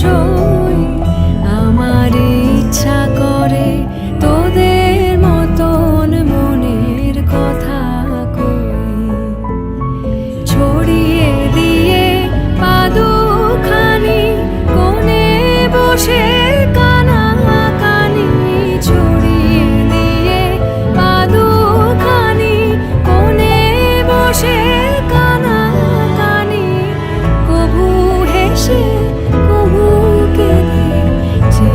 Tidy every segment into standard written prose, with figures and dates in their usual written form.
অলসই আমার ইচ্ছা করে তোদের মতন মনের কথা কই ছড়িয়ে দিয়ে পাদুখানি কোণে বসে কানাকানি ছড়িয়ে দিয়ে পাদুখানি কোণে বসে কানাকানি কবু হেসে কবু কেঁদে যে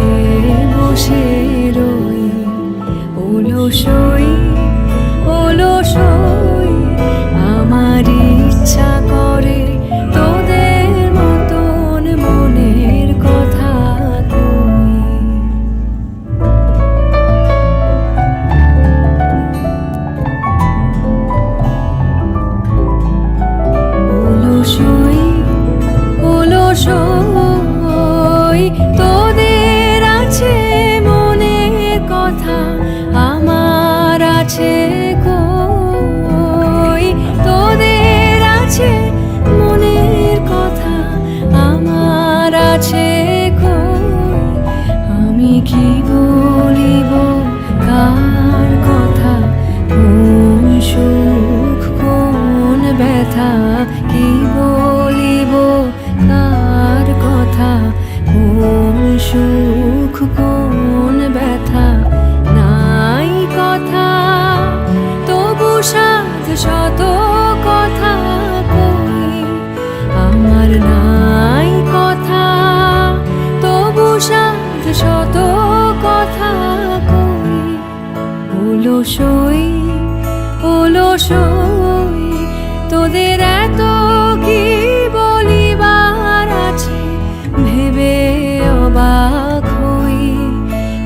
বসে রই অলসই অলসই আমার ইচ্ছা করে তোদের মতন মনের কথা কই অলসই অলসই তোদের আছে মনের কথা আমার আছে কই তোদের আছে মনের কথা আমার আছে কই আমি কি বলিব কার কথা কোন সুখ কোন ব্যথা কি বলিব কার কথা কোন সুখ কোন ব্যথা নাই কথা তবু সাধ শত কথা কই আমার নাই কথা তবু সাধ শত কথা কই অলসই অলসই তোদের এত কি বলিবার আছে ভেবে অবাক হই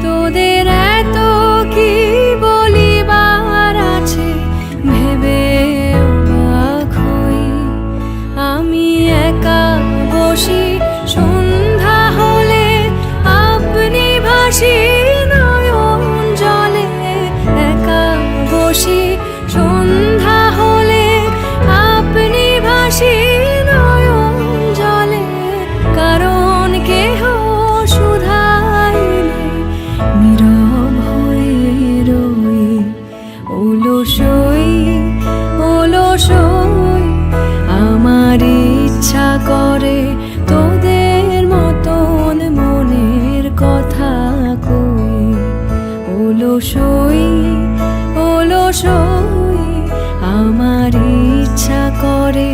তোদের এত কি বলিবার আছে ভেবে অবাক হই আমি একা বসি সন্ধ্যা হলে আপনি ভাসি নয়ন জলে একা বসি সন্ধ্যা হলে আপনি ভাসি নয়ন জলে কারণ কেহ শুধাইলে নীরব হয়ে রই অলসই অলসই আমার ইচ্ছা করে তোদের মতন মনের কথা কই অলসই অলসই আমার ইচ্ছা করে